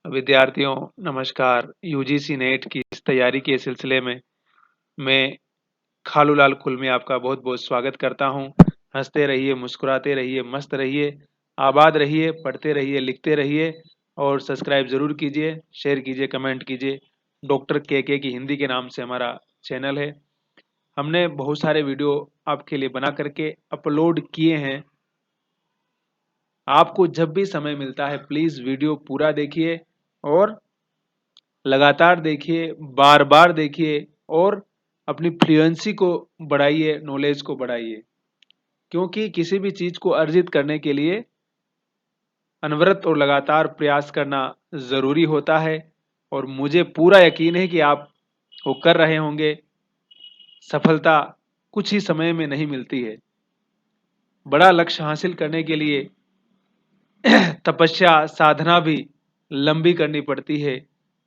विद्यार्थियों नमस्कार। UGC net की इस तैयारी के सिलसिले में मैं खालूलाल खुल में आपका बहुत बहुत स्वागत करता हूं। हंसते रहिए, मुस्कुराते रहिए, मस्त रहिए, आबाद रहिए, पढ़ते रहिए, लिखते रहिए और सब्सक्राइब जरूर कीजिए, शेयर कीजिए, कमेंट कीजिए। डॉक्टर के की हिंदी के नाम से हमारा चैनल है। हमने बहुत सारे वीडियो आपके लिए बना करके अपलोड किए हैं। आपको जब भी समय मिलता है प्लीज वीडियो पूरा देखिए और लगातार देखिए, बार बार देखिए और अपनी फ्लुएंसी को बढ़ाइए, नॉलेज को बढ़ाइए। क्योंकि किसी भी चीज को अर्जित करने के लिए अनवरत और लगातार प्रयास करना जरूरी होता है और मुझे पूरा यकीन है कि आप वो कर रहे होंगे। सफलता कुछ ही समय में नहीं मिलती है। बड़ा लक्ष्य हासिल करने के लिए तपस्या, साधना भी लंबी करनी पड़ती है,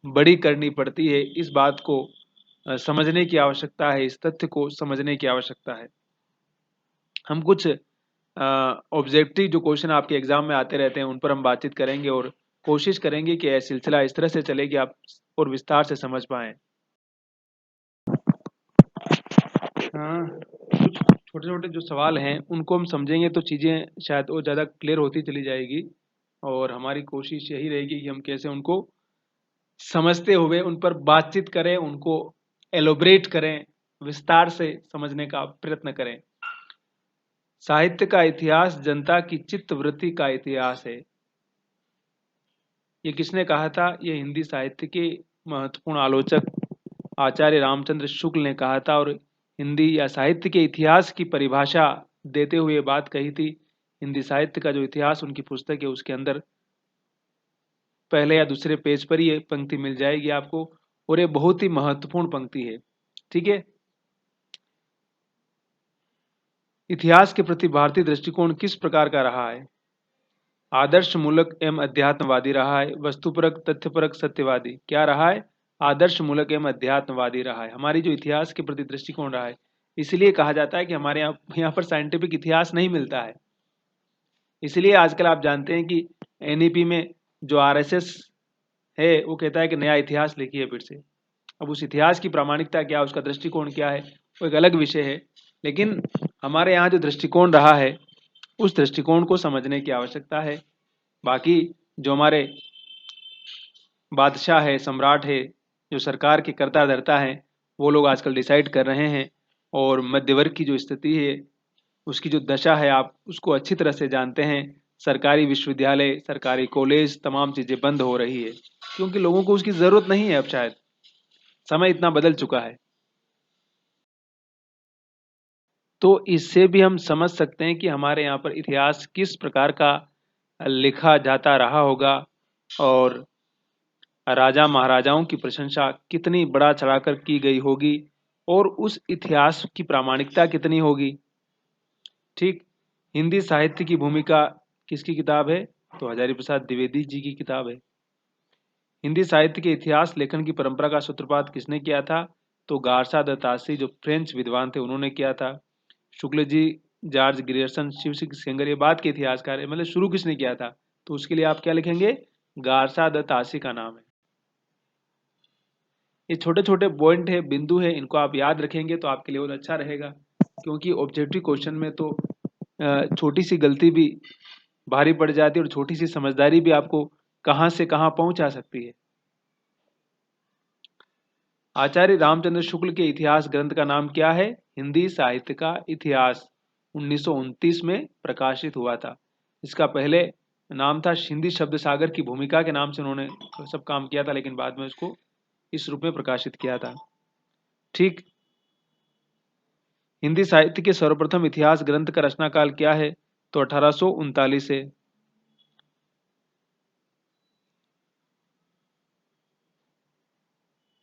बड़ी करनी पड़ती है। इस बात को समझने की आवश्यकता है, इस तथ्य को समझने की आवश्यकता है। हम कुछ ऑब्जेक्टिव जो क्वेश्चन आपके एग्जाम में आते रहते हैं उन पर हम बातचीत करेंगे और कोशिश करेंगे कि यह सिलसिला इस तरह से चले कि आप और विस्तार से समझ पाएं। हाँ, कुछ छोटे छोटे जो सवाल हैं उनको हम समझेंगे तो चीज़ें शायद और ज़्यादा क्लियर होती चली जाएगी और हमारी कोशिश यही रहेगी कि हम कैसे उनको समझते हुए उन पर बातचीत करें, उनको एलोबरेट करें, विस्तार से समझने का प्रयत्न करें। साहित्य का इतिहास जनता की चित्त वृत्ति का इतिहास है। ये किसने कहा था? ये हिंदी साहित्य के महत्वपूर्ण आलोचक आचार्य रामचंद्र शुक्ल ने कहा था और हिंदी या साहित्य के इतिहास की परिभाषा देते हुए बात कही थी। हिंदी साहित्य का जो इतिहास उनकी पुस्तक है उसके अंदर पहले या दूसरे पेज पर ही ये पंक्ति मिल जाएगी आपको और ये बहुत ही महत्वपूर्ण पंक्ति है। ठीक है। इतिहास के प्रति भारतीय दृष्टिकोण किस प्रकार का रहा है? आदर्श मूलक एवं अध्यात्मवादी रहा है, वस्तुपरक, तथ्यपरक, सत्यवादी। क्या रहा है? आदर्श मूलक एवं अध्यात्मवादी रहा है। हमारी जो इतिहास के प्रति दृष्टिकोण रहा है, इसलिए कहा जाता है कि हमारे यहाँ पर साइंटिफिक इतिहास नहीं मिलता है। इसलिए आजकल आप जानते हैं कि एनईपी में जो आरएसएस है वो कहता है कि नया इतिहास लिखिए फिर से। अब उस इतिहास की प्रामाणिकता क्या, उसका दृष्टिकोण क्या है, वो एक अलग विषय है। लेकिन हमारे यहाँ जो दृष्टिकोण रहा है उस दृष्टिकोण को समझने की आवश्यकता है। बाकी जो हमारे बादशाह है, सम्राट है, जो सरकार के कर्ता धर्ता हैं, वो लोग आजकल डिसाइड कर रहे हैं और मध्य वर्ग की जो स्थिति है उसकी जो दशा है आप उसको अच्छी तरह से जानते हैं। सरकारी विश्वविद्यालय, सरकारी कॉलेज, तमाम चीजें बंद हो रही है क्योंकि लोगों को उसकी जरूरत नहीं है। अब शायद समय इतना बदल चुका है। तो इससे भी हम समझ सकते हैं कि हमारे यहाँ पर इतिहास किस प्रकार का लिखा जाता रहा होगा और राजा महाराजाओं की प्रशंसा कितनी बढ़ा चढ़ाकर की गई होगी और उस इतिहास की प्रामाणिकता कितनी होगी। ठीक। हिंदी साहित्य की भूमिका किसकी किताब है? तो हजारी प्रसाद द्विवेदी जी की किताब है। हिंदी साहित्य के इतिहास लेखन की परंपरा का सूत्रपात किसने किया था? तो गारसा द तासी जो फ्रेंच विद्वान थे उन्होंने किया था। शुक्ल जी, जॉर्ज ग्रियर्सन, शिव सिंह सेंगर ये बाद के इतिहासकार है। मतलब शुरू किसने किया था? तो उसके लिए आप क्या लिखेंगे? गारसा द तासी का नाम है। ये छोटे छोटे पॉइंट है, बिंदु है, इनको आप याद रखेंगे तो आपके लिए बहुत अच्छा रहेगा। क्योंकि ऑब्जेक्टिव क्वेश्चन में तो छोटी सी गलती भी भारी पड़ जाती है और छोटी सी समझदारी भी आपको कहां से कहां पहुंचा सकती है। आचार्य रामचंद्र शुक्ल के इतिहास ग्रंथ का नाम क्या है? हिंदी साहित्य का इतिहास। 1929 में प्रकाशित हुआ था। इसका पहले नाम था हिंदी शब्द सागर की भूमिका के नाम से उन्होंने सब काम किया था, लेकिन बाद में उसको इस रूप में प्रकाशित किया था। ठीक। हिंदी साहित्य के सर्वप्रथम इतिहास ग्रंथ का रचना काल क्या है? तो 1839 है।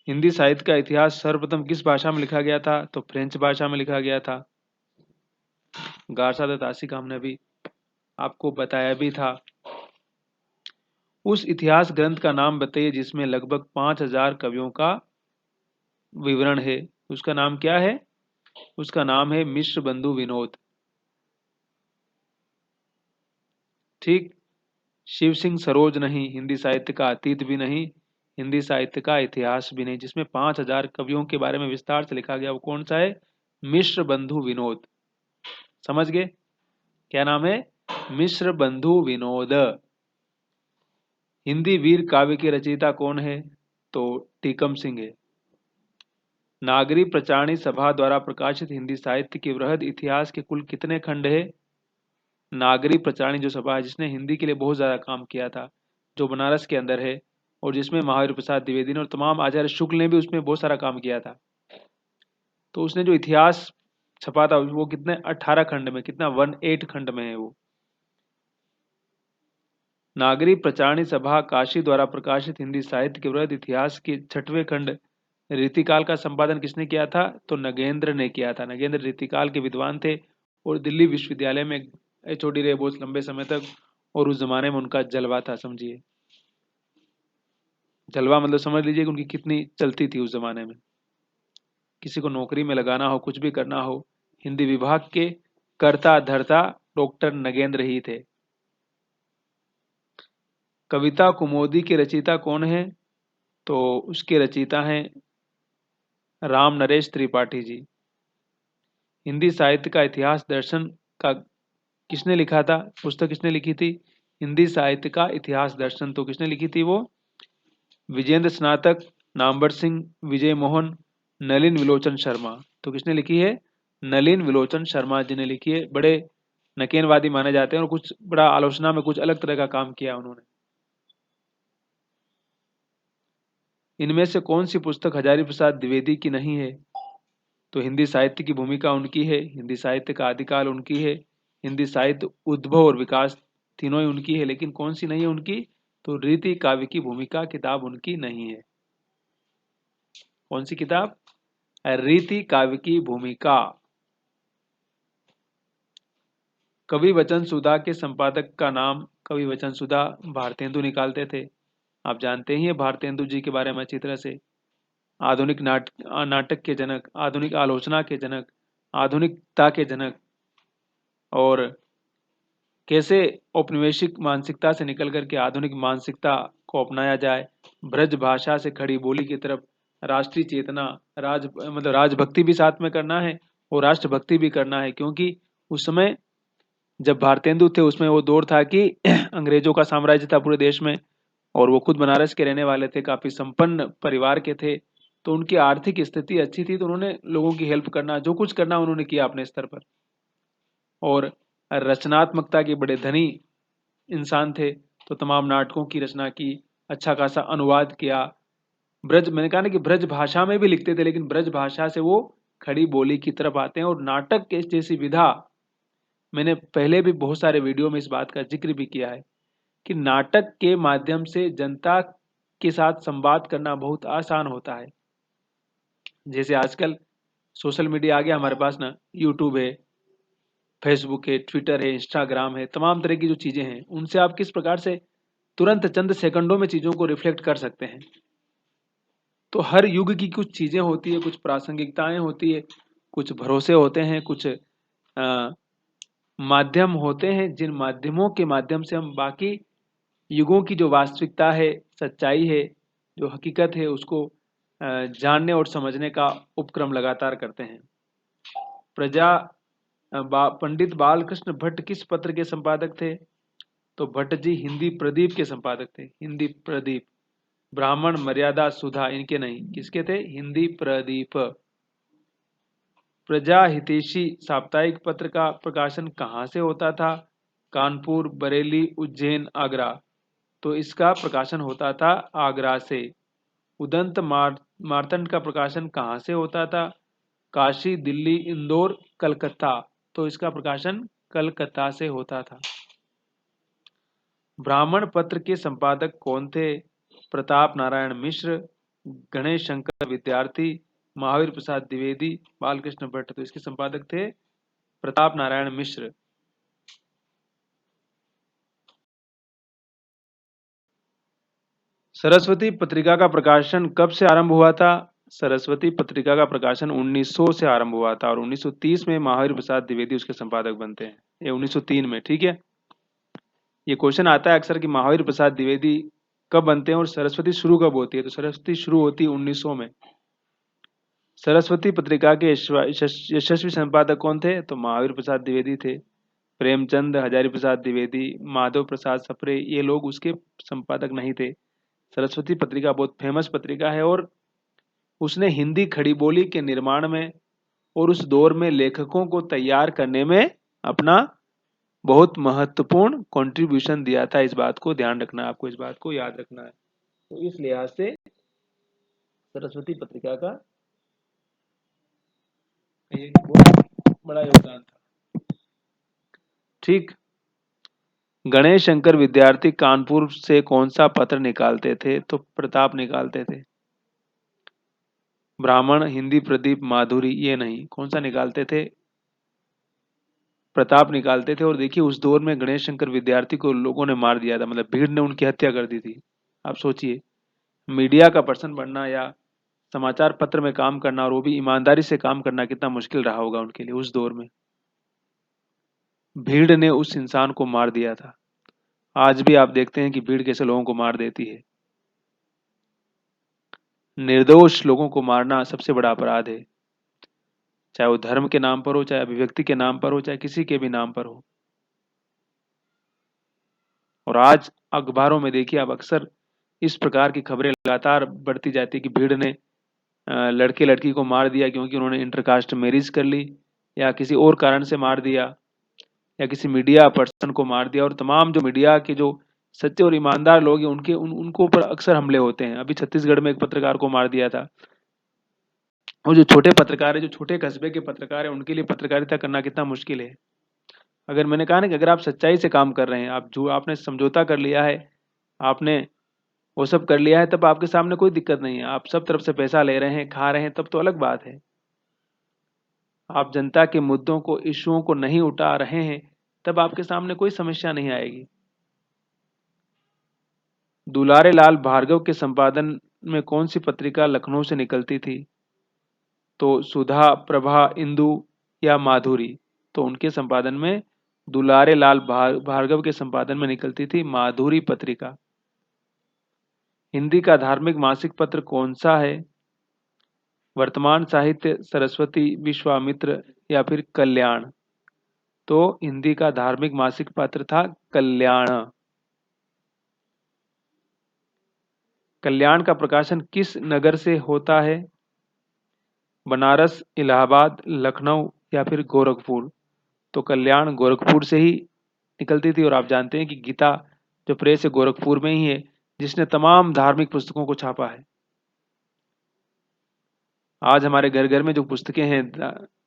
हिंदी साहित्य का इतिहास सर्वप्रथम किस भाषा में लिखा गया था? तो फ्रेंच भाषा में लिखा गया था। गारसा द तासी का हमने अभी आपको बताया भी था। उस इतिहास ग्रंथ का नाम बताइए जिसमें लगभग 5000 कवियों का विवरण है। उसका नाम क्या है? उसका नाम है मिश्र बंधु विनोद। ठीक। शिव सिंह सरोज नहीं, हिंदी साहित्य का अतीत भी नहीं, हिंदी साहित्य का इतिहास भी नहीं, जिसमें 5000 कवियों के बारे में विस्तार से लिखा गया, वो कौन सा है? मिश्र बंधु विनोद। समझ गए? क्या नाम है? मिश्र बंधु विनोद। हिंदी वीर काव्य के रचयिता कौन है? तो टीकम सिंह है। नागरी प्रचारणी सभा द्वारा प्रकाशित हिंदी साहित्य के वृहद इतिहास के कुल कितने खंड है? नागरी प्रचारणी जो सभा है, जिसने हिंदी के लिए बहुत ज्यादा काम किया था, जो बनारस के अंदर है, और जिसमें महावीर प्रसाद द्विवेदी ने और तमाम आचार्य शुक्ल ने भी उसमें बहुत सारा काम किया था, तो उसने जो इतिहास छपा था वो कितने 18 खंड में, कितना 18 खंड में है वो। नागरी प्रचारणी सभा काशी द्वारा प्रकाशित हिंदी साहित्य के वृहद इतिहास के 6वें खंड रीतिकाल का संपादन किसने किया था? तो नगेंद्र ने किया था। नगेंद्र रीतिकाल के विद्वान थे और दिल्ली विश्वविद्यालय में एचओडी रहे बहुत लंबे समय तक, और उस जमाने में उनका जलवा था। समझिए, जलवा मतलब समझ लीजिए कि उनकी कितनी चलती थी उस जमाने में। किसी को नौकरी में लगाना हो, कुछ भी करना हो, हिंदी विभाग के कर्ता धर्ता डॉक्टर नगेंद्र ही थे। कविता कुमुदी के रचयिता कौन है? तो उसके रचयिता हैं राम नरेश त्रिपाठी जी। हिंदी साहित्य का इतिहास दर्शन का किसने लिखा था? पुस्तक किसने लिखी थी? हिंदी साहित्य का इतिहास दर्शन तो किसने लिखी थी? वो विजेंद्र स्नातक, नामवर सिंह, विजय मोहन, नलिन विलोचन शर्मा। तो किसने लिखी है? नलिन विलोचन शर्मा जी ने लिखी है। बड़े नकेनवादी माने जाते हैं और कुछ बड़ा आलोचना में कुछ अलग तरह का काम किया उन्होंने। इनमें से कौन सी पुस्तक हजारी प्रसाद द्विवेदी की नहीं है? तो हिंदी साहित्य की भूमिका उनकी है, हिंदी साहित्य का आदिकाल उनकी है, हिंदी साहित्य उद्भव और विकास तीनों ही उनकी है, लेकिन कौन सी नहीं है उनकी? तो रीति काव्य की भूमिका किताब उनकी नहीं है। कौन सी किताब? रीति काव्य की भूमिका। कवि वचन सुधा के संपादक का नाम? कवि वचन सुधा भारतेंदु निकालते थे। आप जानते ही हैं भारतेंदु जी के बारे में अच्छी तरह से। आधुनिक नाटक के जनक, आधुनिक आलोचना के जनक, आधुनिकता के जनक, और कैसे औपनिवेशिक मानसिकता से निकल करके आधुनिक मानसिकता को अपनाया जाए, ब्रज भाषा से खड़ी बोली की तरफ राष्ट्रीय चेतना, राजभक्ति भी साथ में करना है और राष्ट्रभक्ति भी करना है। क्योंकि उस समय जब भारतेंदु थे उसमें वो दौर था कि अंग्रेजों का साम्राज्य था पूरे देश में, और वो खुद बनारस के रहने वाले थे, काफी संपन्न परिवार के थे, तो उनकी आर्थिक स्थिति अच्छी थी, तो उन्होंने लोगों की हेल्प करना, जो कुछ करना उन्होंने किया अपने स्तर पर, और रचनात्मकता के बड़े धनी इंसान थे, तो तमाम नाटकों की रचना की, अच्छा खासा अनुवाद किया। ब्रज, मैंने कहा ना कि ब्रज भाषा में भी लिखते थे, लेकिन ब्रज भाषा से वो खड़ी बोली की तरफ आते हैं। और नाटक के जैसी विधा, मैंने पहले भी बहुत सारे वीडियो में इस बात का जिक्र भी किया है कि नाटक के माध्यम से जनता के साथ संवाद करना बहुत आसान होता है। जैसे आजकल सोशल मीडिया आ गया हमारे पास ना, यूट्यूब है, फेसबुक है, ट्विटर है, इंस्टाग्राम है, तमाम तरह की जो चीजें हैं, उनसे आप किस प्रकार से तुरंत चंद सेकंडों में चीजों को रिफ्लेक्ट कर सकते हैं। तो हर युग की कुछ चीजें होती है, कुछ प्रासंगिकताएं होती है, कुछ भरोसे होते हैं, कुछ माध्यम होते हैं, जिन माध्यमों के माध्यम से हम बाकी युगों की जो वास्तविकता है, सच्चाई है, जो हकीकत है, उसको जानने और समझने का उपक्रम लगातार करते हैं। पंडित बालकृष्ण भट्ट किस पत्र के संपादक थे? तो भट्ट जी हिंदी प्रदीप के संपादक थे। हिंदी प्रदीप। ब्राह्मण, मर्यादा, सुधा, इनके नहीं, किसके थे? हिंदी प्रदीप। प्रजा हितैषी साप्ताहिक पत्र का प्रकाशन कहाँ से होता था? कानपुर, बरेली, उज्जैन, आगरा। तो इसका प्रकाशन होता था आगरा से। उदंत मार्तंड का प्रकाशन कहाँ से होता था? काशी, दिल्ली, इंदौर, कलकत्ता। तो इसका प्रकाशन कलकत्ता से होता था। ब्राह्मण पत्र के संपादक कौन थे? प्रताप नारायण मिश्र, गणेश शंकर विद्यार्थी, महावीर प्रसाद द्विवेदी, बालकृष्ण भट्ट। तो इसके संपादक थे प्रताप नारायण मिश्र। सरस्वती पत्रिका का प्रकाशन कब से आरंभ हुआ था? सरस्वती पत्रिका का प्रकाशन 1900 से आरंभ हुआ था, और 1930 में महावीर प्रसाद द्विवेदी उसके संपादक बनते हैं। ये 1903 में, ठीक है। ये क्वेश्चन आता है अक्सर कि महावीर प्रसाद द्विवेदी कब बनते हैं और सरस्वती शुरू कब होती है। तो सरस्वती शुरू होती है 1900 में। सरस्वती पत्रिका के यशस्वी संपादक कौन थे? तो महावीर प्रसाद द्विवेदी थे। प्रेमचंद, हजारी प्रसाद द्विवेदी, माधव प्रसाद सप्रे, ये लोग उसके संपादक नहीं थे। सरस्वती पत्रिका बहुत फेमस पत्रिका है और उसने हिंदी खड़ी बोली के निर्माण में और उस दौर में लेखकों को तैयार करने में अपना बहुत महत्वपूर्ण कंट्रीब्यूशन दिया था। इस बात को ध्यान रखना है, आपको इस बात को याद रखना है। तो इस लिहाज से सरस्वती पत्रिका का एक बहुत बड़ा योगदान था। ठीक। गणेश शंकर विद्यार्थी कानपुर से कौन सा पत्र निकालते थे? तो प्रताप निकालते थे। ब्राह्मण, हिंदी प्रदीप, माधुरी, ये नहीं, कौन सा निकालते थे? प्रताप निकालते थे। और देखिए उस दौर में गणेश शंकर विद्यार्थी को लोगों ने मार दिया था, मतलब भीड़ ने उनकी हत्या कर दी थी। आप सोचिए, मीडिया का पर्सन बनना या समाचार पत्र में काम करना और वो भी ईमानदारी से काम करना कितना मुश्किल रहा होगा उनके लिए उस दौर में। भीड़ ने उस इंसान को मार दिया था। आज भी आप देखते हैं कि भीड़ कैसे लोगों को मार देती है। निर्दोष लोगों को मारना सबसे बड़ा अपराध है, चाहे वो धर्म के नाम पर हो, चाहे अभिव्यक्ति के नाम पर हो, चाहे किसी के भी नाम पर हो। और आज अखबारों में देखिए आप अक्सर इस प्रकार की खबरें लगातार बढ़ती जाती है कि भीड़ ने लड़के लड़की को मार दिया क्योंकि उन्होंने इंटरकास्ट मैरिज कर ली, या किसी और कारण से मार दिया, या किसी मीडिया पर्सन को मार दिया। और तमाम जो मीडिया के जो सच्चे और ईमानदार लोग हैं उनको ऊपर अक्सर हमले होते हैं। अभी छत्तीसगढ़ में एक पत्रकार को मार दिया था। और जो छोटे पत्रकार है, जो छोटे कस्बे के पत्रकार है, उनके लिए पत्रकारिता करना कितना मुश्किल है। अगर मैंने कहा ना कि अगर आप सच्चाई से काम कर रहे हैं, आप जो आपने समझौता कर लिया है, आपने वो सब कर लिया है, तब आपके सामने कोई दिक्कत नहीं है। आप सब तरफ से पैसा ले रहे हैं, खा रहे हैं, तब तो अलग बात है। आप जनता के मुद्दों को, इश्यूओं को नहीं उठा रहे हैं, तब आपके सामने कोई समस्या नहीं आएगी। दुलारे लाल भार्गव के संपादन में कौन सी पत्रिका लखनऊ से निकलती थी? तो सुधा, प्रभा, इंदु या माधुरी। तो उनके संपादन में, दुलारे लाल भार्गव के संपादन में निकलती थी माधुरी पत्रिका। हिंदी का धार्मिक मासिक पत्र कौन सा है? वर्तमान साहित्य, सरस्वती, विश्वामित्र या फिर कल्याण। तो हिंदी का धार्मिक मासिक पत्र था कल्याण। कल्याण का प्रकाशन किस नगर से होता है? बनारस, इलाहाबाद, लखनऊ या फिर गोरखपुर। तो कल्याण गोरखपुर से ही निकलती थी। और आप जानते हैं कि गीता जो प्रेस है गोरखपुर में ही है, जिसने तमाम धार्मिक पुस्तकों को छापा है। आज हमारे घर घर में जो पुस्तकें हैं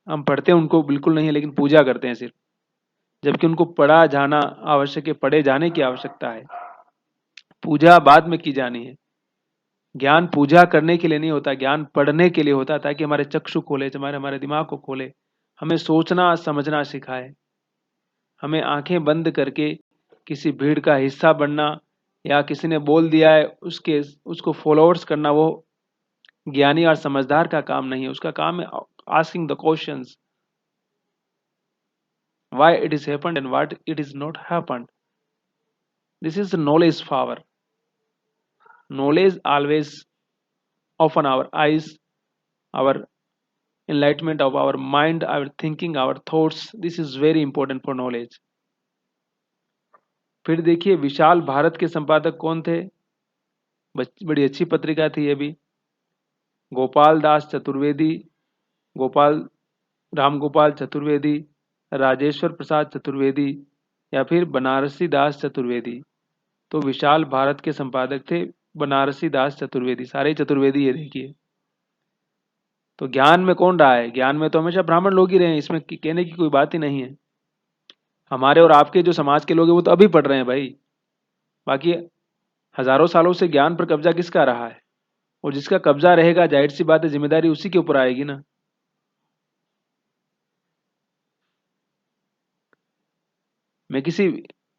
हम पढ़ते हैं उनको बिल्कुल नहीं है, लेकिन पूजा करते हैं सिर्फ, जबकि उनको पढ़ा जाना आवश्यक है, पढ़े जाने की आवश्यकता है। पूजा बाद में की जानी है। ज्ञान पूजा करने के लिए नहीं होता, ज्ञान पढ़ने के लिए होता है, ताकि हमारे चक्षु खोले, हमारे हमारे दिमाग को खोले, हमें सोचना समझना सिखाए। हमें आंखें बंद करके किसी भीड़ का हिस्सा बनना या किसी ने बोल दिया है उसको फॉलोअर्स करना, वो ज्ञानी और समझदार का काम नहीं है। उसका काम है asking the questions, why it is happened and what it is not happened. This is the knowledge power. Knowledge always open our eyes, our enlightenment of our mind, our thinking, our thoughts. This is very important for knowledge. फिर देखिए विशाल भारत के संपादक कौन थे? बड़ी अच्छी पत्रिका थी ये भी। गोपाल दास चतुर्वेदी, गोपाल राम गोपाल चतुर्वेदी, राजेश्वर प्रसाद चतुर्वेदी या फिर बनारसी दास चतुर्वेदी। तो विशाल भारत के संपादक थे बनारसी दास चतुर्वेदी। सारे चतुर्वेदी ये देखिए। तो ज्ञान में कौन रहा है? ज्ञान में तो हमेशा ब्राह्मण लोग ही रहे हैं, इसमें कहने की कोई बात ही नहीं है। हमारे और आपके जो समाज के लोग हैं वो तो अभी पढ़ रहे हैं भाई, बाकी हजारों सालों से ज्ञान पर कब्जा किसका रहा है? और जिसका कब्जा रहेगा जाहिर सी बात है जिम्मेदारी उसी के ऊपर आएगी ना। मैं किसी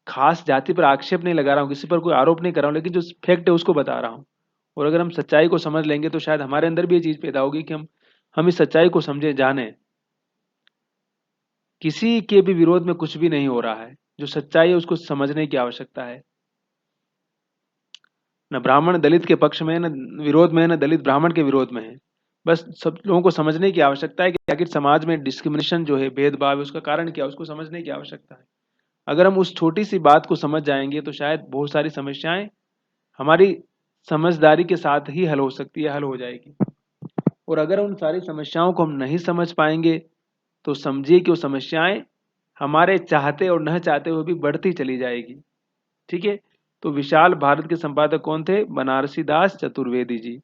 खास जाति पर आक्षेप नहीं लगा रहा हूँ, किसी पर कोई आरोप नहीं कर रहा हूँ, लेकिन जो फैक्ट है उसको बता रहा हूँ। और अगर हम सच्चाई को समझ लेंगे तो शायद हमारे अंदर भी ये चीज पैदा होगी कि हम इस सच्चाई को समझे, जाने। किसी के भी विरोध में कुछ भी नहीं हो रहा है। जो सच्चाई है उसको समझने की आवश्यकता है। न ब्राह्मण दलित के पक्ष में है, न विरोध में है, न दलित ब्राह्मण के विरोध में है। बस सब लोगों को समझने की आवश्यकता है कि आखिर समाज में डिस्क्रिमिनेशन जो है, भेदभाव है, उसका कारण क्या है, उसको समझने की आवश्यकता है। अगर हम उस छोटी सी बात को समझ जाएंगे तो शायद बहुत सारी समस्याएं हमारी समझदारी के साथ ही हल हो सकती है, हल हो जाएगी। और अगर उन सारी समस्याओं को हम नहीं समझ पाएंगे तो समझिए कि वो समस्याएं हमारे चाहते और न चाहते हुए भी बढ़ती चली जाएगी। ठीक है। तो विशाल भारत के संपादक कौन थे? बनारसी दास चतुर्वेदी जी।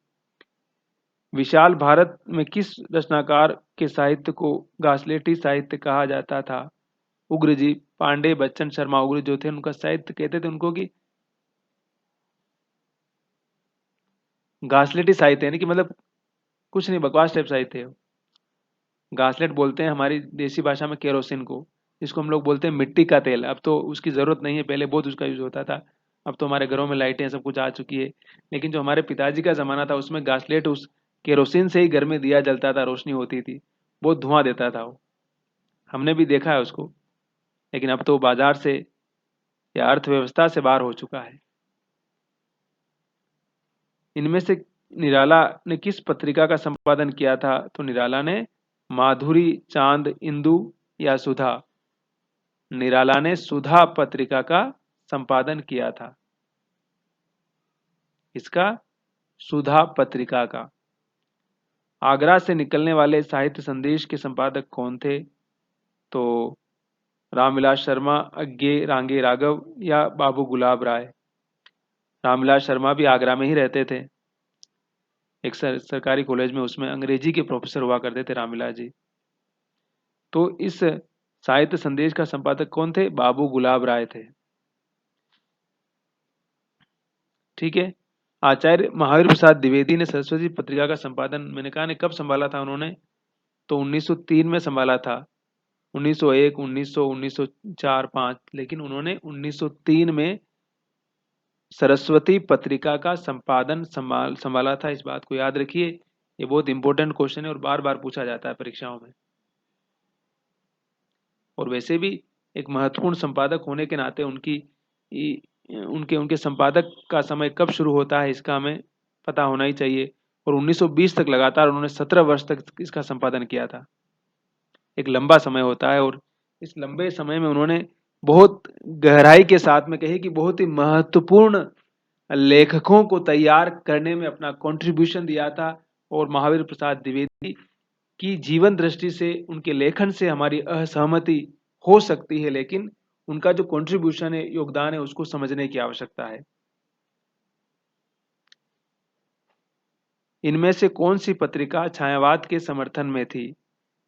विशाल भारत में किस रचनाकार के साहित्य को घासलेटी साहित्य कहा जाता था? उग्र जी, पांडे, बच्चन, शर्मा। उग्र जो थे उनका साहित्य कहते थे उनको कि घासलेटी साहित्य, यानी कि मतलब कुछ नहीं, बकवास टाइप साहित्य है। घासलेट बोलते हैं हमारी देसी भाषा में केरोसिन को, जिसको हम लोग बोलते हैं मिट्टी का तेल। अब तो उसकी जरूरत नहीं है, पहले बहुत उसका यूज होता था। अब तो हमारे घरों में लाइटें सब कुछ आ चुकी है। लेकिन जो हमारे पिताजी का जमाना था उसमें घासलेट उस केरोसिन से ही घर में दिया जलता था, रोशनी होती थी, बहुत धुआं देता था वो। हमने भी देखा है उसको। लेकिन अब तो बाजार से या अर्थव्यवस्था से बाहर हो चुका है। इनमें से निराला ने किस पत्रिका का संपादन किया था? तो निराला ने माधुरी, चांद, इंदु या सुधा? निराला ने सुधा पत्रिका का संपादन किया था। इसका सुधा पत्रिका का। आगरा से निकलने वाले साहित्य संदेश के संपादक कौन थे? तो रामविलास शर्मा, अज्ञे रांगे राघव या बाबू गुलाब राय? रामविलास शर्मा भी आगरा में ही रहते थे। एक सरकारी कॉलेज में उसमें अंग्रेजी के प्रोफेसर हुआ करते थे रामविलास जी। तो इस साहित्य संदेश का संपादक कौन थे? बाबू गुलाब राय थे। ठीक है। आचार्य महावीर प्रसाद द्विवेदी ने सरस्वती पत्रिका का संपादन, मैंने कहा ने कब संभाला था उन्होंने? तो 1903 में संभाला था। 1901, 1900, 1904, 5, लेकिन उन्होंने 1903 में सरस्वती पत्रिका का संपादन संभाला था। इस बात को याद रखिए, ये बहुत इंपॉर्टेंट क्वेश्चन है और बार बार पूछा जाता है परीक्षाओं में। और वैसे भी एक महत्वपूर्ण संपादक होने के नाते उनके उनके संपादक का समय कब शुरू होता है इसका हमें पता होना ही चाहिए। और 1920 तक लगातार उन्होंने 17 वर्ष तक इसका संपादन किया था। एक लंबा समय होता है और इस लंबे समय में उन्होंने बहुत गहराई के साथ में कहे कि बहुत ही महत्वपूर्ण लेखकों को तैयार करने में अपना कंट्रीब्यूशन दिया था। और महावीर प्रसाद द्विवेदी की जीवन दृष्टि से, उनके लेखन से हमारी असहमति हो सकती है, लेकिन उनका जो कंट्रीब्यूशन है, योगदान है, उसको समझने की आवश्यकता है। इनमें से कौन सी पत्रिका छायावाद के समर्थन में थी?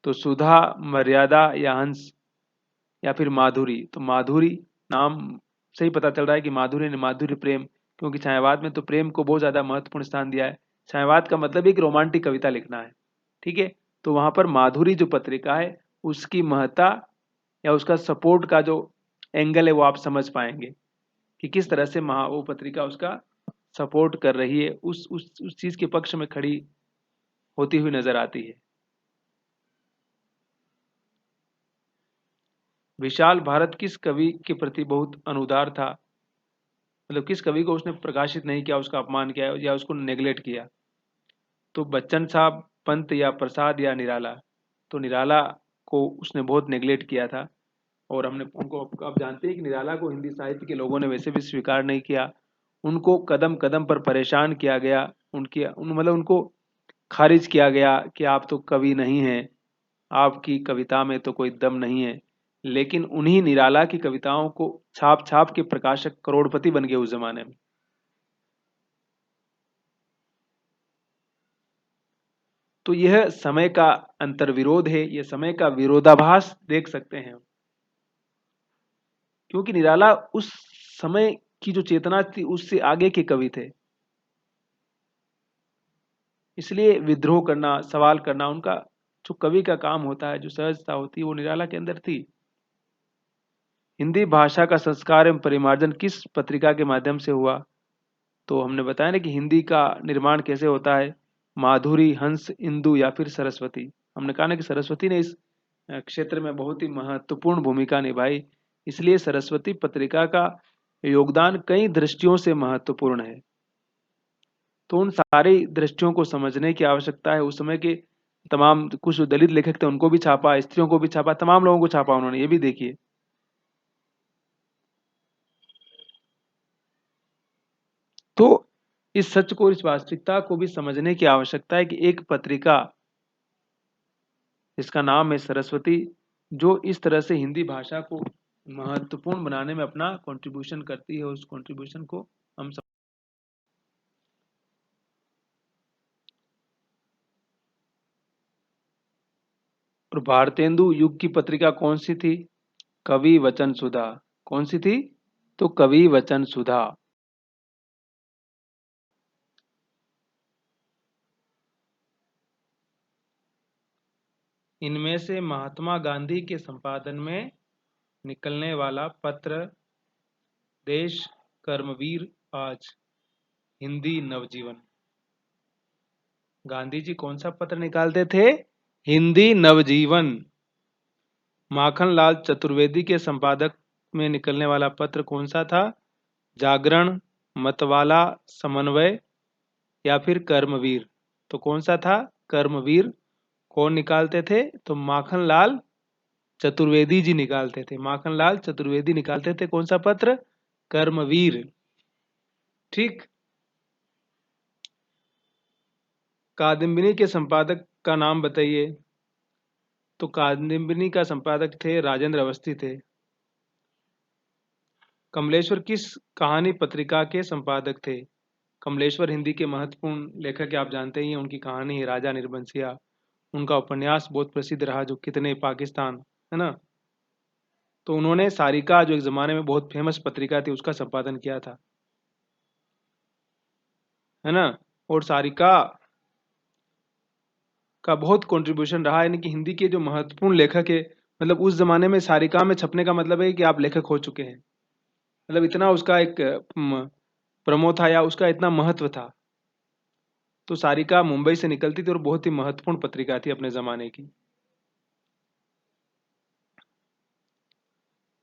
तो सुधा, मर्यादा या हंस या फिर माधुरी? तो माधुरी नाम से ही पता चल रहा है कि माधुरी ने माधुरी प्रेम, क्योंकि छायावाद में तो प्रेम को बहुत ज्यादा महत्वपूर्ण स्थान दिया है। छायावाद का मतलब एक रोमांटिक कविता लिखना है। ठीक है। तो वहां पर माधुरी जो पत्रिका है उसकी महत्ता या उसका सपोर्ट का जो एंगल है वो आप समझ पाएंगे कि किस तरह से वो पत्रिका उसका सपोर्ट कर रही है, उस चीज के पक्ष में खड़ी होती हुई नजर आती है। विशाल भारत किस कवि के प्रति बहुत अनुदार था? मतलब किस कवि को उसने प्रकाशित नहीं किया, उसका अपमान किया या उसको नेग्लेक्ट किया? तो बच्चन साहब, पंत या प्रसाद या निराला? तो निराला को उसने बहुत नेग्लेक्ट किया था। और हमने उनको, आप जानते हैं कि निराला को हिंदी साहित्य के लोगों ने वैसे भी स्वीकार नहीं किया। उनको कदम कदम पर परेशान किया गया। मतलब उनको खारिज किया गया कि आप तो कवि नहीं हैं, आपकी कविता में तो कोई दम नहीं है। लेकिन उन्हीं निराला की कविताओं को छाप छाप के प्रकाशक करोड़पति बन गए उस जमाने में। तो यह समय का अंतर्विरोध है, यह समय का विरोधाभास देख सकते हैं। क्योंकि निराला उस समय की जो चेतना थी उससे आगे के कवि थे, इसलिए विद्रोह करना, सवाल करना उनका जो कवि का काम होता है, जो सहजता होती है, वो निराला के अंदर थी। हिंदी भाषा का संस्कार एवं परिमार्जन किस पत्रिका के माध्यम से हुआ? तो हमने बताया ना कि हिंदी का निर्माण कैसे होता है। माधुरी, हंस, इंदु या फिर सरस्वती? हमने कहा ना कि सरस्वती ने इस क्षेत्र में बहुत ही महत्वपूर्ण भूमिका निभाई। इसलिए सरस्वती पत्रिका का योगदान कई दृष्टियों से महत्वपूर्ण है। तो उन सारी दृष्टियों को समझने की आवश्यकता है। उस समय के तमाम कुछ दलित लेखक थे, उनको भी छापा, स्त्रियों को भी छापा, तमाम लोगों को छापा उन्होंने, ये भी देखिए। तो इस सच को, इस वास्तविकता को भी समझने की आवश्यकता है कि एक पत्रिका, इसका नाम है सरस्वती, जो इस तरह से हिंदी भाषा को महत्वपूर्ण बनाने में अपना कंट्रीब्यूशन करती है, उस कंट्रीब्यूशन को हम सब। और भारतेंदु युग की पत्रिका कौन सी थी? कवि वचन सुधा। कौन सी थी? तो कवि वचन सुधा। इनमें से महात्मा गांधी के संपादन में निकलने वाला पत्र देश, कर्मवीर, आज, हिंदी नवजीवन। गांधी जी कौन सा पत्र निकालते थे? हिंदी नवजीवन। माखनलाल चतुर्वेदी के संपादक में निकलने वाला पत्र कौन सा था? जागरण, मतवाला, समन्वय या फिर कर्मवीर। तो कौन सा था? कर्मवीर। कौन निकालते थे? तो माखनलाल चतुर्वेदी जी निकालते थे। माखनलाल चतुर्वेदी निकालते थे कौन सा पत्र? कर्मवीर। ठीक। कादम्बिनी के संपादक का नाम बताइए। तो कादम्बिनी का संपादक थे राजेंद्र अवस्थी थे। कमलेश्वर किस कहानी पत्रिका के संपादक थे? कमलेश्वर हिंदी के महत्वपूर्ण लेखक है, आप जानते ही हैं। उनकी कहानी है राजा निर्बंसिया। उनका उपन्यास बहुत प्रसिद्ध रहा, जो कितने पाकिस्तान, है ना। तो उन्होंने सारिका, जो एक जमाने में बहुत फेमस पत्रिका थी, उसका संपादन किया था, है ना। और सारिका का बहुत कंट्रीब्यूशन रहा, यानी कि हिंदी के जो महत्वपूर्ण लेखक है, मतलब उस जमाने में सारिका में छपने का मतलब है कि आप लेखक हो चुके हैं। मतलब इतना उसका एक प्रमो था, या उसका इतना महत्व था। तो सारिका मुंबई से निकलती थी और बहुत ही महत्वपूर्ण पत्रिका थी अपने जमाने की।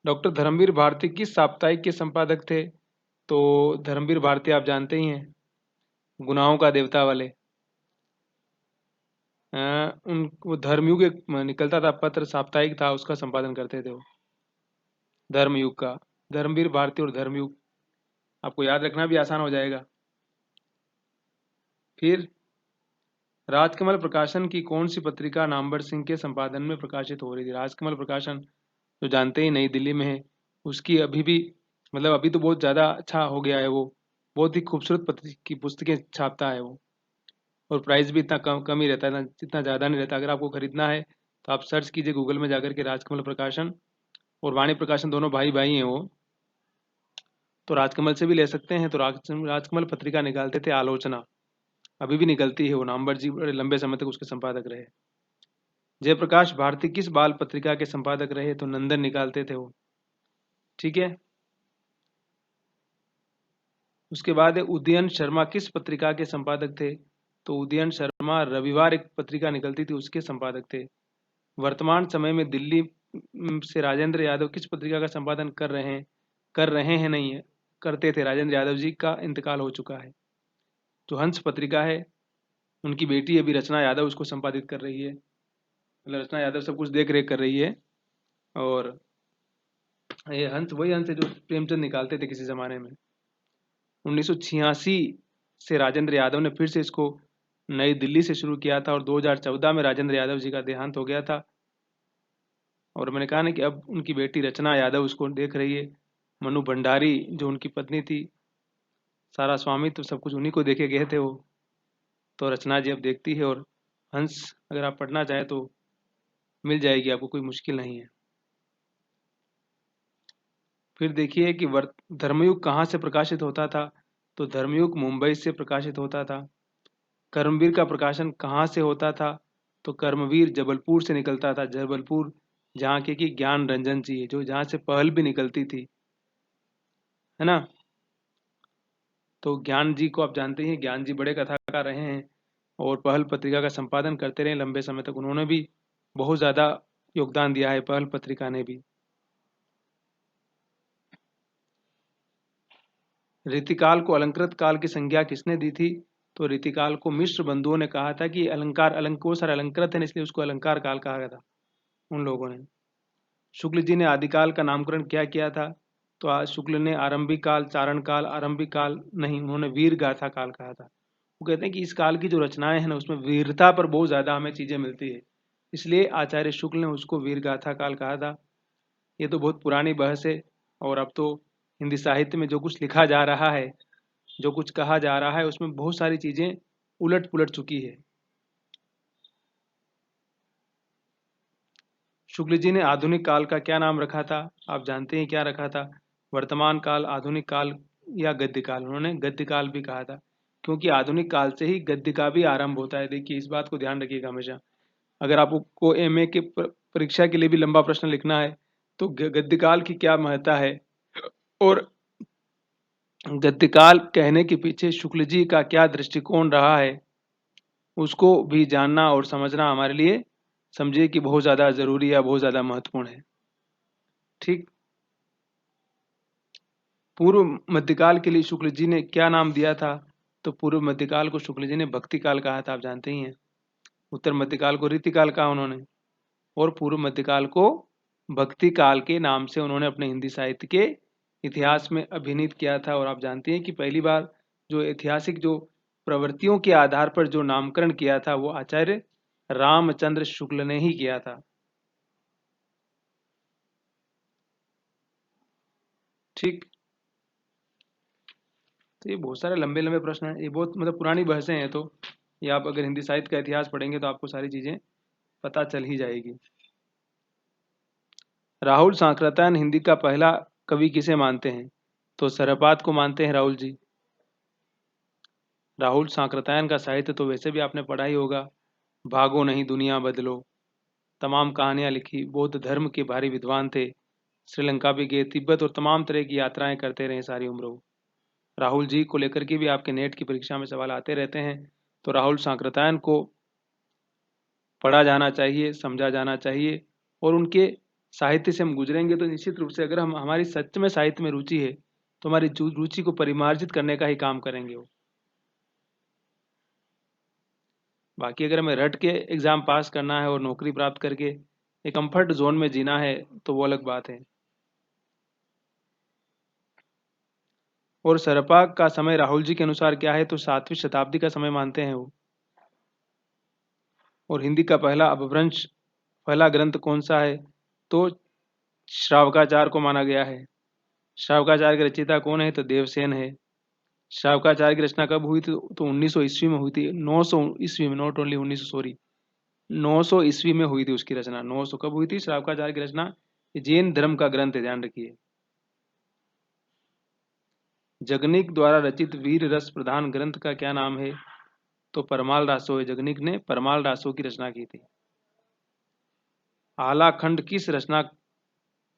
डॉक्टर धर्मवीर भारती किस साप्ताहिक के संपादक थे? तो धर्मवीर भारती आप जानते ही हैं, गुनाहों का देवता वाले। उन वो धर्मयुग एक निकलता था पत्र, साप्ताहिक था, उसका संपादन करते थे वो, धर्मयुग का। धर्मवीर भारती और धर्मयुग, आपको याद रखना भी आसान हो जाएगा। फिर राजकमल प्रकाशन की कौन सी पत्रिका नामवर सिंह के संपादन में प्रकाशित हो रही थी? राजकमल प्रकाशन जो जानते ही नई दिल्ली में है, उसकी अभी भी, मतलब अभी तो बहुत ज़्यादा अच्छा हो गया है वो, बहुत ही खूबसूरत की पुस्तकें छापता है वो। और प्राइस भी इतना कम कम ही रहता है ना, इतना ज़्यादा नहीं रहता। अगर आपको खरीदना है तो आप सर्च कीजिए गूगल में जाकर के, राजकमल प्रकाशन और वाणी प्रकाशन, दोनों भाई भाई हैं वो। तो राजकमल से भी ले सकते हैं। तो राजकमल पत्रिका निकालते थे आलोचना, अभी भी निकलती है वो। नामवर जी बड़े लंबे समय तक उसके संपादक रहे। जयप्रकाश भारती किस बाल पत्रिका के संपादक रहे? तो नंदन निकालते थे वो। ठीक है। उसके बाद है उदयन शर्मा किस पत्रिका के संपादक थे? तो उदयन शर्मा रविवार एक पत्रिका निकलती थी, उसके संपादक थे। वर्तमान समय में दिल्ली से राजेंद्र यादव किस पत्रिका का संपादन कर रहे हैं नहीं है, करते थे। राजेंद्र यादव जी का इंतकाल हो चुका है। जो हंस पत्रिका है, उनकी बेटी अभी रचना यादव उसको संपादित कर रही है। मतलब रचना यादव सब कुछ देख रेख कर रही है। और ये हंस वही हंस है जो प्रेमचंद निकालते थे किसी जमाने में। 1986 से राजेंद्र यादव ने फिर से इसको नई दिल्ली से शुरू किया था, और 2014 में राजेंद्र यादव जी का देहांत हो गया था। और मैंने कहा ना कि अब उनकी बेटी रचना यादव उसको देख रही है। मनु भंडारी जो उनकी पत्नी थी, सारा स्वामित्व सब कुछ उन्हीं को देके गए थे वो। तो रचना जी अब देखती है। और हंस अगर आप पढ़ना चाहें तो मिल जाएगी आपको, कोई मुश्किल नहीं है। फिर देखिए कि धर्मयुग कहाँ से प्रकाशित होता था? तो धर्मयुग मुंबई से प्रकाशित होता था। कर्मवीर का प्रकाशन कहाँ से होता था? तो कर्मवीर जबलपुर से निकलता था। जबलपुर, जहाँ के कि ज्ञान रंजन जी है, जो जहाँ से पहल भी निकलती थी, है ना। तो ज्ञान जी को आप जानते हैं, ज्ञान जी बड़े कथाकार रहे हैं और पहल पत्रिका का संपादन करते रहे लंबे समय तक। उन्होंने भी बहुत ज़्यादा योगदान दिया है, पहल पत्रिका ने भी। रीतिकाल को अलंकृत काल की संज्ञा किसने दी थी? तो रीतिकाल को मिश्र बंधुओं ने कहा था कि वो सारे अलंकृत है, इसलिए उसको अलंकार काल कहा गया था उन लोगों ने। शुक्ल जी ने आदिकाल का नामकरण क्या किया था? तो आज शुक्ल ने आरंभिक काल, चारण काल, आरंभिक काल नहीं, उन्होंने वीर गाथा काल कहा था। वो कहते हैं कि इस काल की जो रचनाएं हैं ना, उसमें वीरता पर बहुत ज्यादा हमें चीजें मिलती है, इसलिए आचार्य शुक्ल ने उसको वीर गाथा काल कहा था। ये तो बहुत पुरानी बहस है, और अब तो हिंदी साहित्य में जो कुछ लिखा जा रहा है, जो कुछ कहा जा रहा है, उसमें बहुत सारी चीजें उलट पुलट चुकी है। शुक्ल जी ने आधुनिक काल का क्या नाम रखा था? आप जानते हैं क्या रखा था? वर्तमान काल, आधुनिक काल या गद्य काल। उन्होंने गद्य काल भी कहा था, क्योंकि आधुनिक काल से ही गद्य का भी आरंभ होता है। देखिए, इस बात को ध्यान रखिएगा हमेशा। अगर आपको एमए के परीक्षा के लिए भी लंबा प्रश्न लिखना है, तो गद्य काल की क्या महत्ता है और गद्यकाल कहने के पीछे शुक्ल जी का क्या दृष्टिकोण रहा है, उसको भी जानना और समझना हमारे लिए, समझिए कि बहुत ज़्यादा ज़रूरी या बहुत ज़्यादा महत्वपूर्ण है। ठीक। पूर्व मध्यकाल के लिए शुक्ल जी ने क्या नाम दिया था? तो पूर्व मध्यकाल को शुक्ल जी ने भक्ति काल कहा था, आप जानते ही हैं। उत्तर मध्यकाल को रीतिकाल कहा उन्होंने, और पूर्व मध्यकाल को भक्ति काल के नाम से उन्होंने अपने हिंदी साहित्य के इतिहास में अभिनीत किया था। और आप जानते हैं कि पहली बार जो ऐतिहासिक जो प्रवृत्तियों के आधार पर जो नामकरण किया था, वो आचार्य रामचंद्र शुक्ल ने ही किया था। ठीक। तो ये बहुत सारे लंबे लंबे प्रश्न हैं, ये बहुत मतलब पुरानी बहसें हैं। तो ये आप अगर हिंदी साहित्य का इतिहास पढ़ेंगे तो आपको सारी चीजें पता चल ही जाएगी। राहुल सांकृत्यायन हिंदी का पहला कवि किसे मानते हैं? तो सरपात को मानते हैं राहुल जी। राहुल सांकृत्यायन का साहित्य तो वैसे भी आपने पढ़ा ही होगा। भागो नहीं दुनिया बदलो, तमाम कहानियां लिखी, बौद्ध धर्म के भारी विद्वान थे, श्रीलंका भी गए, तिब्बत और तमाम तरह की यात्राएं करते रहे सारी उम्र वो। राहुल जी को लेकर के भी आपके नेट की परीक्षा में सवाल आते रहते हैं। तो राहुल सांकृत्यायन को पढ़ा जाना चाहिए, समझा जाना चाहिए, और उनके साहित्य से हम गुजरेंगे तो निश्चित रूप से, अगर हम हमारी सच में साहित्य में रुचि है, तो हमारी रुचि को परिमार्जित करने का ही काम करेंगे वो। बाकी अगर हमें रट के एग्जाम पास करना है और नौकरी प्राप्त करके एक कंफर्ट जोन में जीना है, तो वो अलग बात है। और सरपा का समय राहुल जी के अनुसार क्या है? तो 7वीं शताब्दी का समय मानते हैं वो। और हिंदी का पहला अपभ्रंश, पहला ग्रंथ कौन सा है? तो श्रावकाचार को माना गया है। श्रावकाचार की रचयिता कौन है? तो देवसेन है। श्रावकाचार की रचना कब हुई थी? तो 1900 ईस्वी में हुई थी। 900 ईस्वी में, नॉट ओनली 1900, सॉरी, 900 ईस्वी में हुई थी उसकी रचना। 900 कब हुई थी श्रावकाचार्य की रचना? ये जैन धर्म का ग्रंथ है, ध्यान रखिए। जगनिक द्वारा रचित वीर रस प्रधान ग्रंथ का क्या नाम है? तो परमाल रासो है। जगनिक ने परमाल रासो की रचना की थी। आला खंड किस रचना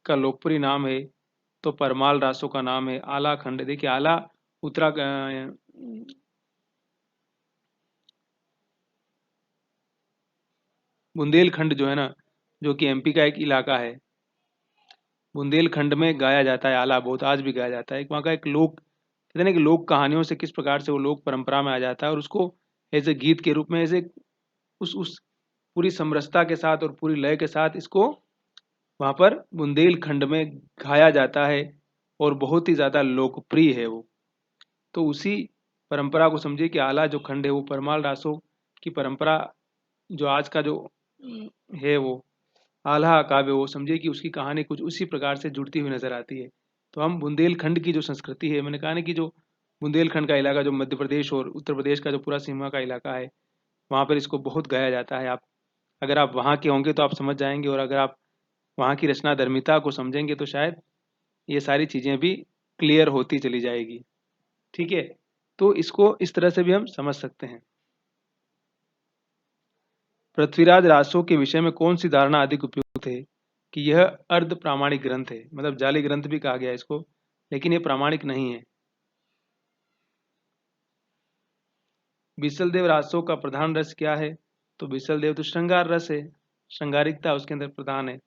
का लोकप्रिय नाम है? तो परमाल रासो का नाम है आला खंड। देखिए, आला उत्तरा बुंदेलखंड जो है ना, जो कि एमपी का एक इलाका है, बुंदेलखंड में गाया जाता है आला, बहुत आज भी गाया जाता है। वहाँ का एक लोक, कहते हैं ना कि लोक कहानियों से किस प्रकार से वो लोक परंपरा में आ जाता है, और उसको एज ए गीत के रूप में, एज ए उस पूरी समरसता के साथ और पूरी लय के साथ इसको वहाँ पर बुंदेलखंड में गाया जाता है, और बहुत ही ज़्यादा लोकप्रिय है वो। तो उसी परंपरा को समझिए कि आला जो खंड है वो परमाल रासो की परंपरा, जो आज का जो है वो आल्हा काव्य, वो समझिए कि उसकी कहानी कुछ उसी प्रकार से जुड़ती हुई नजर आती है। तो हम बुंदेलखंड की जो संस्कृति है, मैंने कहा ना कि जो बुंदेलखंड का इलाका, जो मध्य प्रदेश और उत्तर प्रदेश का जो पूरा सीमा का इलाका है, वहाँ पर इसको बहुत गाया जाता है। आप अगर आप वहाँ के होंगे तो आप समझ जाएंगे, और अगर आप वहाँ की रचना धर्मिता को समझेंगे तो शायद ये सारी चीज़ें भी क्लियर होती चली जाएगी। ठीक है, तो इसको इस तरह से भी हम समझ सकते हैं। पृथ्वीराज रासो के विषय में कौन सी धारणा अधिक उपयुक्त है? कि यह अर्ध प्रामाणिक ग्रंथ है, मतलब जाली ग्रंथ भी कहा गया है इसको, लेकिन यह प्रामाणिक नहीं है। बीसलदेव रासो का प्रधान रस क्या है? तो बीसलदेव तो श्रृंगार रस है, श्रृंगारिकता उसके अंदर प्रधान है।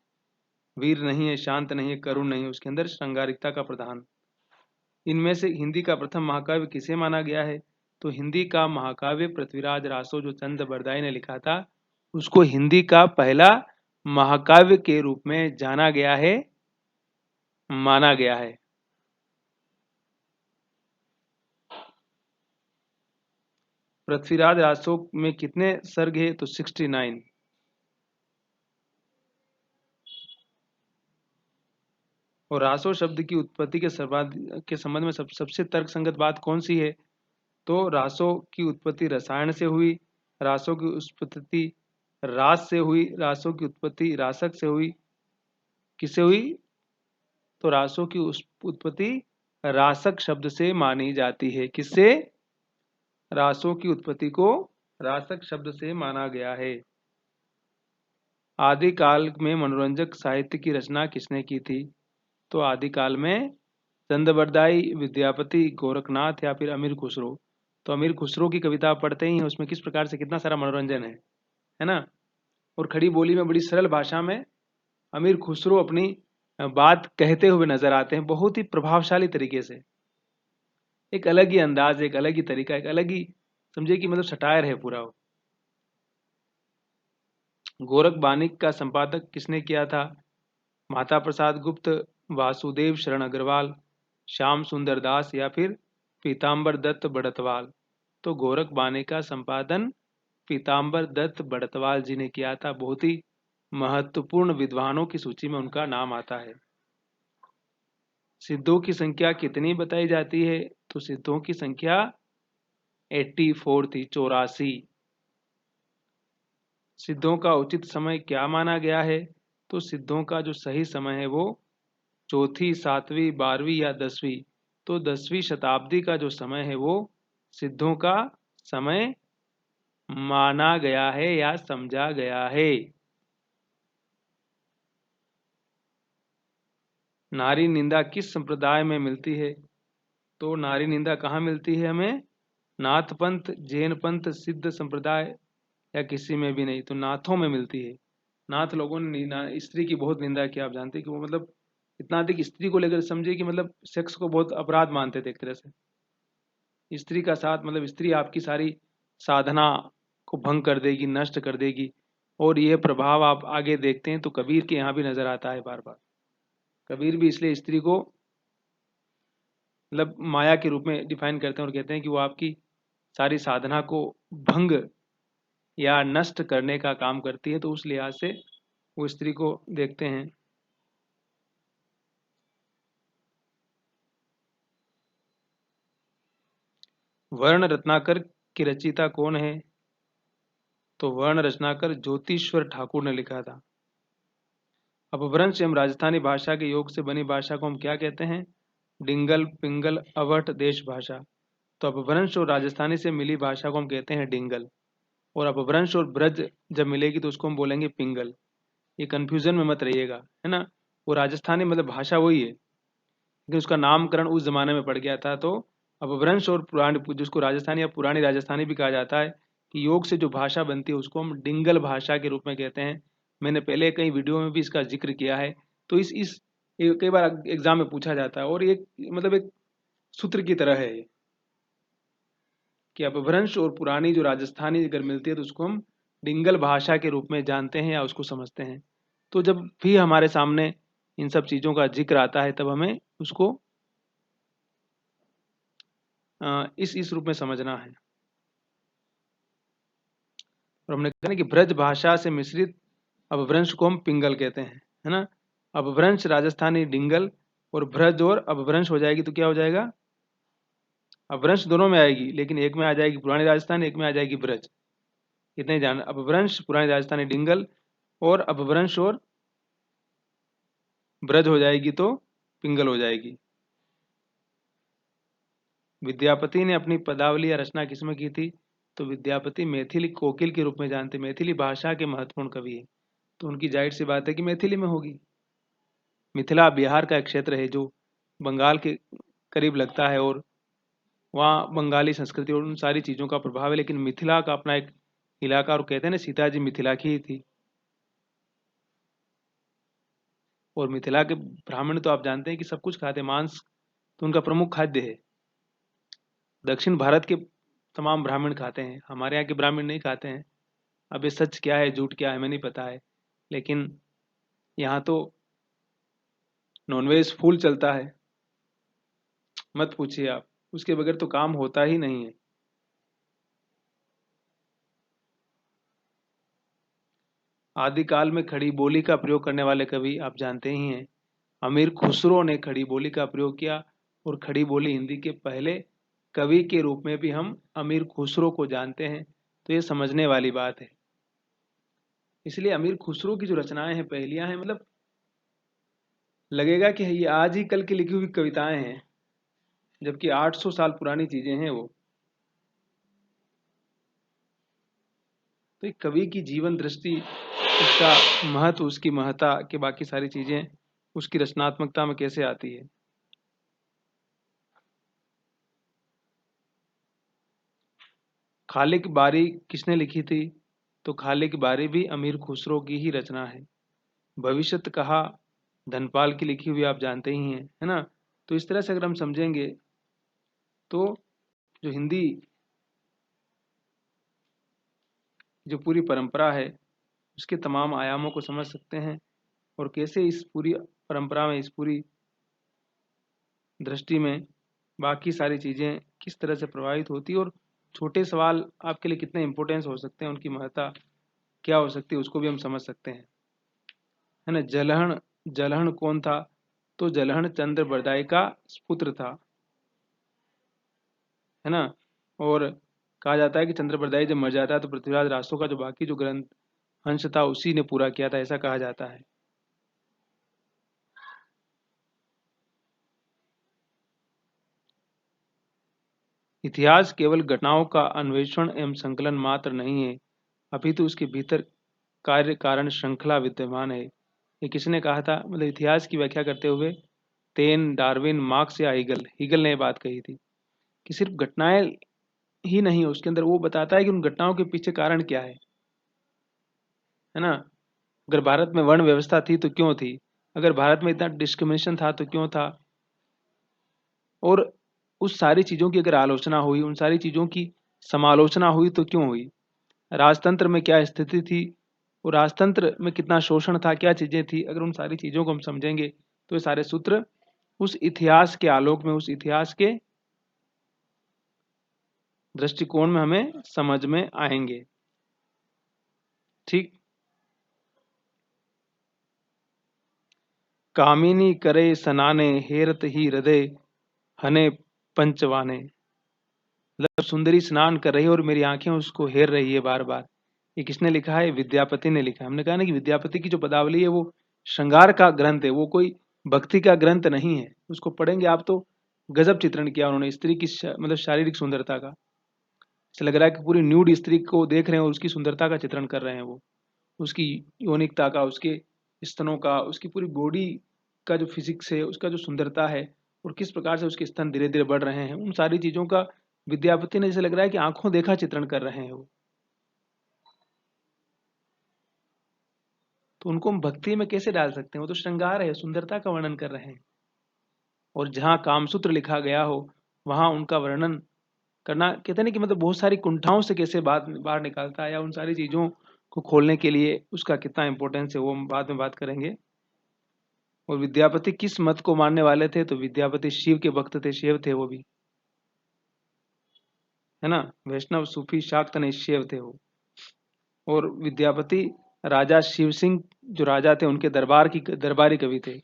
वीर नहीं है, शांत नहीं है, करुण नहीं है, उसके अंदर श्रृंगारिकता का प्रधान। इनमें से हिंदी का प्रथम महाकाव्य किसे माना गया है? तो हिंदी का महाकाव्य पृथ्वीराज रासो जो चंद बरदाई ने लिखा था, उसको हिंदी का पहला महाकाव्य के रूप में जाना गया है, माना गया है। पृथ्वीराज रासो में कितने सर्ग है? तो 69। और रासो शब्द की उत्पत्ति के संबंध में सबसे तर्कसंगत बात कौन सी है? तो रासो की उत्पत्ति रसायन से हुई, रासो की उत्पत्ति रास से हुई, रासो की उत्पत्ति रासक से हुई। किससे हुई? तो रासो की उत्पत्ति रासक शब्द से मानी जाती है। किससे? रासो की उत्पत्ति को रासक शब्द से माना गया है। आदिकाल में मनोरंजक साहित्य की रचना किसने की थी? तो आदिकाल में चंदबरदाई, विद्यापति, गोरखनाथ या फिर अमीर खुसरो। तो अमीर खुसरो की कविता पढ़ते ही उसमें किस प्रकार से कितना सारा मनोरंजन है ना। और खड़ी बोली में बड़ी सरल भाषा में अमीर खुसरो अपनी बात कहते हुए नजर आते हैं, बहुत ही प्रभावशाली तरीके से। एक अलग ही अंदाज, एक अलग ही तरीका, एक अलग ही समझे कि मतलब सटायर है पूरा वो। गोरख बानिक का संपादक किसने किया था? माता प्रसाद गुप्त, वासुदेव शरण अग्रवाल, श्याम सुंदर दास या फिर पीताम्बर दत्त बड़तवाल। तो गोरख बानिक का संपादन पीताम्बर दत्त बड़तवाल जी ने किया था। बहुत ही महत्वपूर्ण विद्वानों की सूची में उनका नाम आता है। सिद्धों की संख्या कितनी बताई जाती है? तो सिद्धों की संख्या 84 थी, 84। सिद्धों का उचित समय क्या माना गया है? तो सिद्धों का जो सही समय है वो चौथी, सातवीं, 12वीं या 10वीं। तो 10वीं शताब्दी का जो समय है वो सिद्धों का समय माना गया है या समझा गया है। नारी निंदा किस संप्रदाय में मिलती है? तो नारी निंदा कहाँ मिलती है हमें? नाथ पंथ, जैन पंथ, सिद्ध संप्रदाय या किसी में भी नहीं, तो नाथों में मिलती है। नाथ लोगों ने स्त्री की बहुत निंदा की। आप जानते हैं कि वो मतलब इतना अधिक स्त्री को लेकर समझे कि मतलब सेक्स को बहुत अपराध मानते थे एक तरह से। स्त्री का साथ मतलब स्त्री आपकी सारी साधना को भंग कर देगी, नष्ट कर देगी। और ये प्रभाव आप आगे देखते हैं तो कबीर के यहाँ भी नजर आता है बार बार। कबीर भी इसलिए स्त्री को मतलब माया के रूप में डिफाइन करते हैं और कहते हैं कि वो आपकी सारी साधना को भंग या नष्ट करने का काम करती है। तो उस लिहाज से वो स्त्री को देखते हैं। वर्ण रत्नाकर की रचयिता कौन है? तो वर्ण रचनाकर ज्योतिश्वर ठाकुर ने लिखा था। अपभ्रंश एवं राजस्थानी भाषा के योग से बनी भाषा को हम क्या कहते हैं? डिंगल, पिंगल, अवध, देश भाषा। तो अपभ्रंश और राजस्थानी से मिली भाषा को हम कहते हैं डिंगल। और अपभ्रंश और ब्रज जब मिलेगी तो उसको हम बोलेंगे पिंगल। ये कंफ्यूजन में मत रहिएगा, है ना। वो राजस्थानी मतलब भाषा वही है, लेकिन उसका नामकरण उस जमाने में पड़ गया था। तो अपभ्रंश और पुरानी, जिसको राजस्थानी या पुरानी राजस्थानी भी कहा जाता है, कि योग से जो भाषा बनती है उसको हम डिंगल भाषा के रूप में कहते हैं। मैंने पहले कई वीडियो में भी इसका जिक्र किया है। तो इस ये कई बार एग्जाम में पूछा जाता है और ये मतलब एक सूत्र की तरह है ये, कि अपभ्रंश और पुरानी जो राजस्थानी अगर मिलती है तो उसको हम डिंगल भाषा के रूप में जानते हैं या उसको समझते हैं। तो जब भी हमारे सामने इन सब चीज़ों का जिक्र आता है तब हमें उसको इस रूप में समझना है। और हमने कहा ना कि ब्रज भाषा से मिश्रित अपभ्रंश को हम पिंगल कहते हैं, है ना। अपभ्रंश राजस्थानी डिंगल और ब्रज और अपभ्रंश हो जाएगी तो क्या हो जाएगा? अपभ्रंश दोनों में आएगी, लेकिन एक में आ जाएगी पुरानी राजस्थानी, एक में आ जाएगी ब्रज। इतने ही जान, अपभ्रंश पुरानी राजस्थानी डिंगल और अपभ्रंश और ब्रज हो जाएगी तो पिंगल हो जाएगी। विद्यापति ने अपनी पदावली या रचना किसमें की थी? तो विद्यापति मैथिली कोकिल के रूप में जानते, मैथिली भाषा के महत्वपूर्ण कवि है। तो उनकी जाहिर सी बात है कि मैथिली में होगी। मिथिला बिहार का एक क्षेत्र है जो बंगाल के करीब लगता है और वहाँ बंगाली संस्कृति और उन सारी चीज़ों का प्रभाव है। लेकिन मिथिला का अपना एक इलाका, और कहते हैं ना सीता जी मिथिला की ही थी। और मिथिला के ब्राह्मण तो आप जानते हैं कि सब कुछ खाते, मांस तो उनका प्रमुख खाद्य है। दक्षिण भारत के तमाम ब्राह्मण खाते हैं, हमारे यहाँ के ब्राह्मण नहीं खाते हैं। अब ये सच क्या है झूठ क्या है हमें नहीं पता है, लेकिन यहाँ तो नॉनवेज फुल चलता है, मत पूछिए आप, उसके बगैर तो काम होता ही नहीं है। आदिकाल में खड़ी बोली का प्रयोग करने वाले कवि आप जानते ही हैं, अमीर खुसरो ने खड़ी बोली का प्रयोग किया, और खड़ी बोली हिंदी के पहले कवि के रूप में भी हम अमीर खुसरो को जानते हैं, तो ये समझने वाली बात है। इसलिए अमीर खुसरो की जो रचनाएं हैं, पहेलियां हैं, मतलब लगेगा कि ये आज ही कल की लिखी हुई कविताएं हैं, जबकि 800 साल पुरानी चीजें हैं वो। तो एक कवि की जीवन दृष्टि, उसका महत्व, उसकी महत्ता के बाकी सारी चीजें उसकी रचनात्मकता में कैसे आती है। खालिक बारी किसने लिखी थी? तो खालिक बारी भी अमीर खुसरो की ही रचना है। भविष्यत कहा धनपाल की लिखी हुई आप जानते ही हैं, है ना। तो इस तरह से अगर हम समझेंगे तो जो हिंदी जो पूरी परंपरा है उसके तमाम आयामों को समझ सकते हैं, और कैसे इस पूरी परंपरा में, इस पूरी दृष्टि में बाकी सारी चीज़ें किस तरह से प्रभावित होती है, और छोटे सवाल आपके लिए कितने इंपॉर्टेंस हो सकते हैं, उनकी महत्ता क्या हो सकती है, उसको भी हम समझ सकते हैं, है ना। जलहण, जलहण कौन था? तो जलहण चंद्र बरदाई का पुत्र था, है ना। और कहा जाता है कि चंद्र बरदाई जब मर जाता है तो पृथ्वीराज रासो का जो बाकी जो ग्रंथ अंश था उसी ने पूरा किया था, ऐसा कहा जाता है। इतिहास केवल घटनाओं का अन्वेषण एवं संकलन मात्र नहीं है, अपितु उसके भीतर कार्य कारण श्रृंखला विद्यमान है। ये किसने कहा था? मतलब इतिहास की व्याख्या करते हुए तेन, डार्विन, मार्क्स या हीगल, हीगल ने ये बात कही थी कि सिर्फ घटनाएं ही नहीं, उसके अंदर वो बताता है कि उन घटनाओं के पीछे कारण क्या है ना। अगर भारत में वर्ण व्यवस्था थी तो क्यों थी? अगर भारत में इतना डिस्क्रिमिनेशन था तो क्यों था? और उस सारी चीजों की अगर आलोचना हुई, उन सारी चीजों की समालोचना हुई तो क्यों हुई? राजतंत्र में क्या स्थिति थी, और राजतंत्र में कितना शोषण था, क्या चीजें थी, अगर उन सारी चीजों को हम समझेंगे तो ये सारे सूत्र उस इतिहास के आलोक में, उस इतिहास के दृष्टिकोण में हमें समझ में आएंगे। ठीक। कामिनी करे सनाने, हेरत ही हृदय हने पंचवाने। मतलब सुंदरी स्नान कर रही है और मेरी आंखें उसको हेर रही है बार बार। ये किसने लिखा है? विद्यापति ने लिखा है। हमने कहा ना कि विद्यापति की जो पदावली है वो श्रृंगार का ग्रंथ है, वो कोई भक्ति का ग्रंथ नहीं है। उसको पढ़ेंगे आप तो गजब चित्रण किया उन्होंने स्त्री की मतलब शारीरिक सुंदरता का। ऐसा लग रहा है कि पूरी न्यूड स्त्री को देख रहे हैं और उसकी सुंदरता का चित्रण कर रहे हैं वो, उसकी यौनिकता का, उसके स्तनों का, उसकी पूरी बॉडी का जो फिजिक्स है, उसका जो सुंदरता है, और किस प्रकार से उसके स्तन धीरे धीरे बढ़ रहे हैं, उन सारी चीजों का विद्यापति ने जैसे लग रहा है कि आंखों देखा चित्रण कर रहे हैं वो। तो उनको हम भक्ति में कैसे डाल सकते हैं? वो तो श्रृंगार है, सुंदरता का वर्णन कर रहे हैं। और जहाँ कामसूत्र लिखा गया हो वहां उनका वर्णन करना, कहते हैं कि मतलब बहुत सारी कुंठाओं से कैसे बात बाहर निकालता है, या उन सारी चीजों को खोलने के लिए उसका कितना इंपॉर्टेंस है, वो हम बाद में बात करेंगे। और विद्यापति किस मत को मानने वाले थे? तो विद्यापति शिव के भक्त थे, शिव थे वो भी, है ना। वैष्णव, सूफी, शाक्त निश्चय थे वो। और विद्यापति राजा शिव सिंह जो राजा थे उनके दरबारी कवि थे।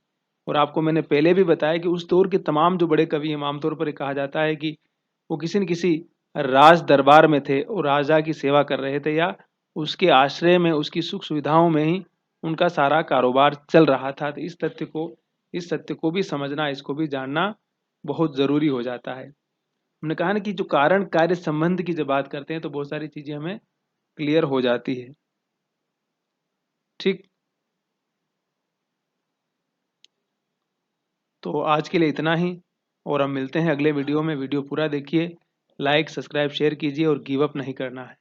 और आपको मैंने पहले भी बताया कि उस दौर के तमाम जो बड़े कवि हैं, आमतौर पर कहा जाता है कि वो किसी न किसी राज दरबार में थे और राजा की सेवा कर रहे थे, या उसके आश्रय में, उसकी सुख सुविधाओं में ही उनका सारा कारोबार चल रहा था। तो इस सत्य को भी समझना, इसको भी जानना बहुत जरूरी हो जाता है। हमने कहा ना कि जो कारण कार्य संबंध की जब बात करते हैं तो बहुत सारी चीजें हमें क्लियर हो जाती है। ठीक। तो आज के लिए इतना ही, और हम मिलते हैं अगले वीडियो में। वीडियो पूरा देखिए, लाइक, सब्सक्राइब, शेयर कीजिए, और गिव अप नहीं करना है।